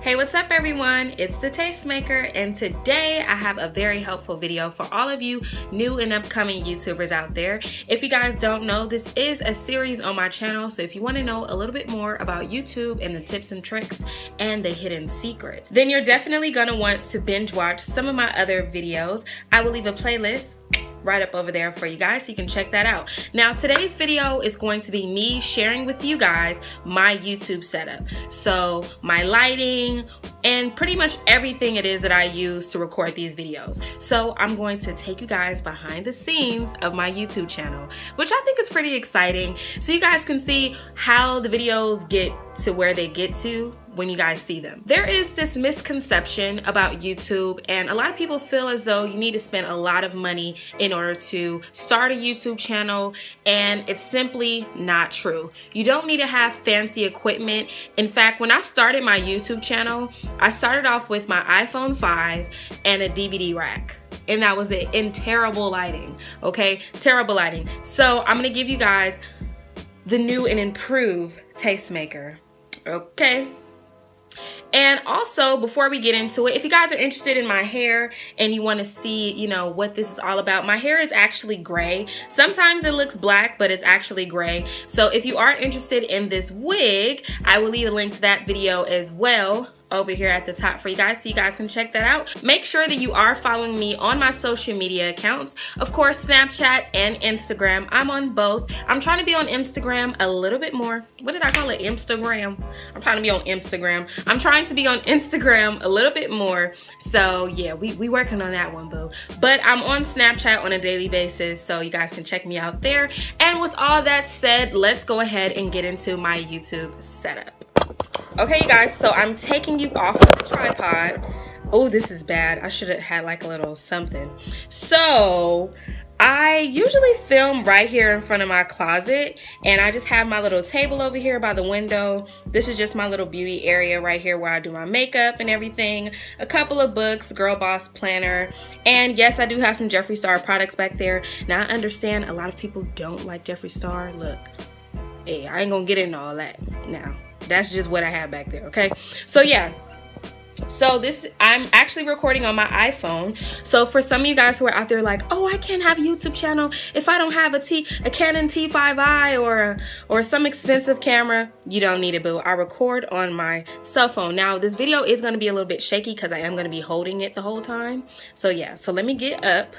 Hey, what's up everyone? It's the Tastemaker, and today I have a very helpful video for all of you new and upcoming YouTubers out there. If you guys don't know, this is a series on my channel, so if you want to know a little bit more about YouTube and the tips and tricks and the hidden secrets, then you're definitely gonna want to binge watch some of my other videos. I will leave a playlist right up over there for you guys so you can check that out. Now today's video is going to be me sharing with you guys my YouTube setup. So my lighting and pretty much everything it is that I use to record these videos. So I'm going to take you guys behind the scenes of my YouTube channel, which I think is pretty exciting. So you guys can see how the videos get to where they get to when you guys see them. There is this misconception about YouTube, and a lot of people feel as though you need to spend a lot of money in order to start a YouTube channel, and it's simply not true. You don't need to have fancy equipment. In fact, when I started my YouTube channel, I started off with my iPhone 5 and a DVD rack. And that was it, in terrible lighting, okay? Terrible lighting. So I'm gonna give you guys the new and improved Tastemaker, okay? And also, before we get into it, if you guys are interested in my hair and you want to see, you know, what this is all about, my hair is actually gray. Sometimes it looks black, but it's actually gray. So if you are interested in this wig, I will leave a link to that video as well over here at the top for you guys so you guys can check that out. Make sure that you are following me on my social media accounts. Of course, Snapchat and Instagram. I'm on both. I'm trying to be on Instagram a little bit more. What did I call it? Instagram. I'm trying to be on Instagram. I'm trying to be on Instagram a little bit more. So yeah, we working on that one, boo. But I'm on Snapchat on a daily basis, so you guys can check me out there. And with all that said, let's go ahead and get into my YouTube setup. Okay, you guys, so I'm taking you off of the tripod. Oh, this is bad. I should have had like a little something. So I usually film right here in front of my closet, and I just have my little table over here by the window. This is just my little beauty area right here where I do my makeup and everything. A couple of books, Girl Boss Planner, and yes, I do have some Jeffree Star products back there. Now I understand a lot of people don't like Jeffree Star. Look, hey, I ain't gonna get into all that now. That's just what I have back there, okay? So yeah, so this, I'm actually recording on my iPhone. So for some of you guys who are out there like, oh, I can't have a YouTube channel if I don't have a Canon T5i or some expensive camera, you don't need it, boo. I record on my cell phone. Now this video is gonna be a little bit shaky because I am gonna be holding it the whole time. So yeah, so let me get up.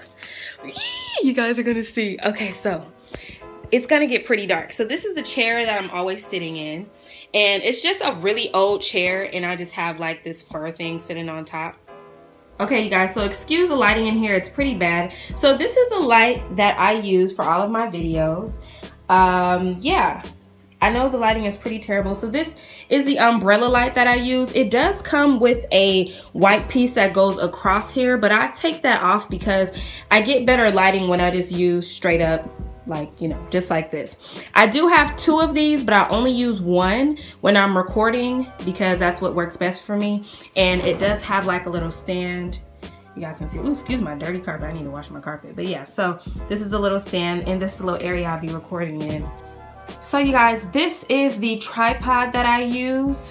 You guys are gonna see. Okay, so it's gonna get pretty dark. So this is the chair that I'm always sitting in. And it's just a really old chair, and I just have like this fur thing sitting on top. Okay, you guys, so excuse the lighting in here, it's pretty bad. So this is a light that I use for all of my videos. Yeah, I know the lighting is pretty terrible. So this is the umbrella light that I use. It does come with a white piece that goes across here, but I take that off because I get better lighting when I just use straight up, like, you know, just like this. I do have two of these, but I only use one when I'm recording because that's what works best for me. And it does have like a little stand. You guys can see. Ooh, excuse my dirty carpet. I need to wash my carpet. But yeah, so this is the little stand, and this is the little area I'll be recording in. So you guys, this is the tripod that I use.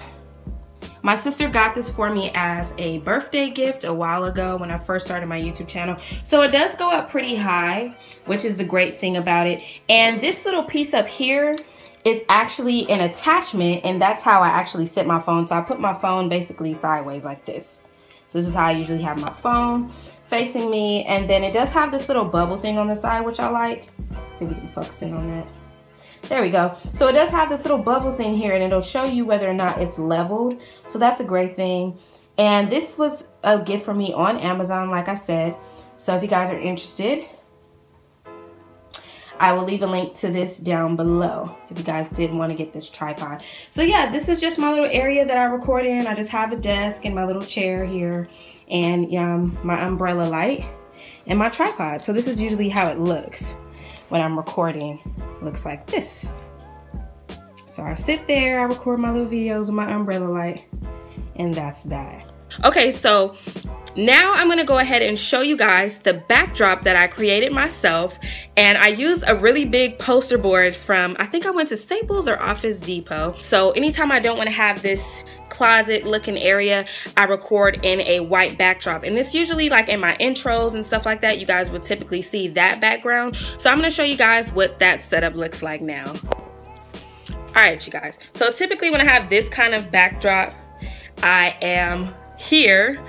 My sister got this for me as a birthday gift a while ago when I first started my YouTube channel. So it does go up pretty high, which is the great thing about it. And this little piece up here is actually an attachment, and that's how I actually sit my phone. So I put my phone basically sideways like this. So this is how I usually have my phone facing me. And then it does have this little bubble thing on the side, which I like. Let's see if we can focus in on that. There we go. So it does have this little bubble thing here, and it'll show you whether or not it's leveled. So that's a great thing. And this was a gift for me on Amazon, like I said. So if you guys are interested, I will leave a link to this down below if you guys did want to get this tripod. So yeah, this is just my little area that I record in. I just have a desk and my little chair here, and my umbrella light and my tripod. So this is usually how it looks when I'm recording. Looks like this. So I sit there, I record my little videos with my umbrella light, and that's that. Okay, so now I'm gonna go ahead and show you guys the backdrop that I created myself, and I used a really big poster board from, I think I went to Staples or Office Depot. So anytime I don't want to have this closet looking area, I record in a white backdrop, and this usually like in my intros and stuff like that, you guys would typically see that background. So I'm gonna show you guys what that setup looks like now. All right, you guys, so typically when I have this kind of backdrop, I am here.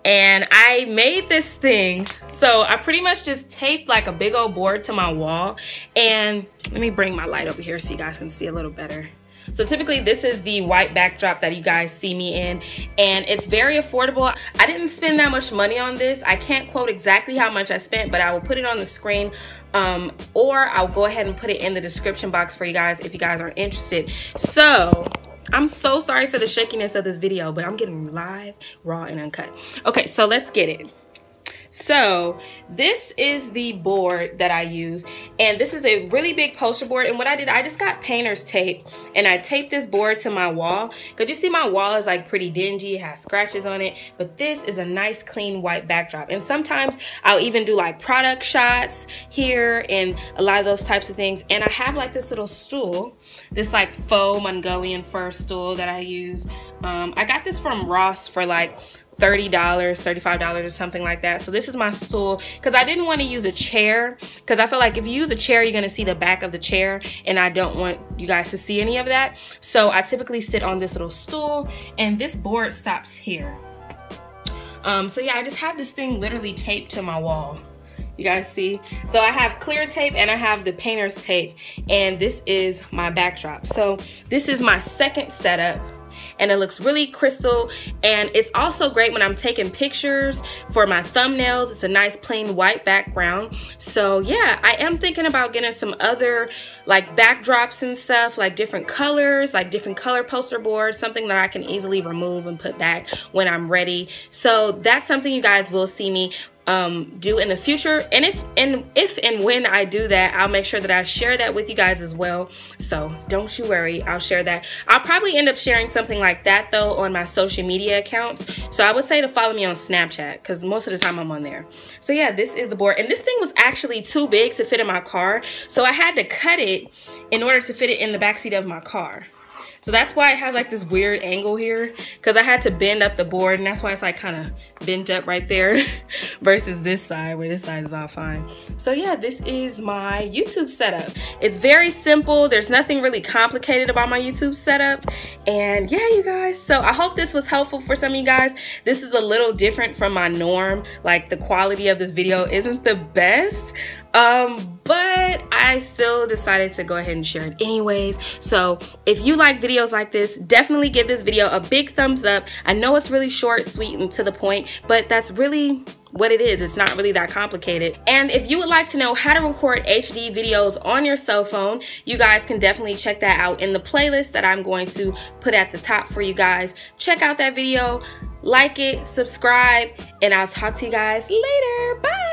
And I made this thing, so I pretty much just taped like a big old board to my wall. And let me bring my light over here so you guys can see a little better. So typically this is the white backdrop that you guys see me in, and it's very affordable. I didn't spend that much money on this. I can't quote exactly how much I spent, but I will put it on the screen, or I'll go ahead and put it in the description box for you guys if you guys are interested. So I'm so sorry for the shakiness of this video, but I'm getting live, raw, and uncut. Okay, so let's get it. So this is the board that I use, and this is a really big poster board. And what I did, I just got painter's tape, and I taped this board to my wall, because you see my wall is like pretty dingy, it has scratches on it, but this is a nice clean white backdrop. And sometimes I'll even do like product shots here and a lot of those types of things. And I have like this little stool, this like faux Mongolian fur stool that I use. I got this from Ross for like $30, $35 or something like that. So this is my stool, because I didn't want to use a chair, because I feel like if you use a chair, you're going to see the back of the chair, and I don't want you guys to see any of that. So I typically sit on this little stool, and this board stops here. So yeah, I just have this thing literally taped to my wall. You guys see? So I have clear tape and I have the painter's tape, and this is my backdrop. So this is my second setup, and it looks really crystal, and it's also great when I'm taking pictures for my thumbnails. It's a nice plain white background. So yeah, I am thinking about getting some other like backdrops and stuff, like different colors, like different color poster boards, something that I can easily remove and put back when I'm ready. So that's something you guys will see me do in the future, and if and when I do that, I'll make sure that I share that with you guys as well. So don't you worry, I'll share that. I'll probably end up sharing something like that though on my social media accounts. So I would say to follow me on Snapchat, because most of the time I'm on there. So yeah, this is the board, and this thing was actually too big to fit in my car, so I had to cut it in order to fit it in the backseat of my car. So that's why it has like this weird angle here, because I had to bend up the board, and that's why it's like kind of bent up right there versus this side where this side is all fine. So yeah, this is my YouTube setup. It's very simple. There's nothing really complicated about my YouTube setup. And yeah, you guys, so I hope this was helpful for some of you guys. This is a little different from my norm. Like the quality of this video isn't the best, but I still decided to go ahead and share it anyways. So if you like videos like this, definitely give this video a big thumbs up. I know it's really short, sweet, and to the point, but that's really what it is. It's not really that complicated. And if you would like to know how to record HD videos on your cell phone, you guys can definitely check that out in the playlist that I'm going to put at the top for you guys. Check out that video, like it, subscribe, and I'll talk to you guys later. Bye.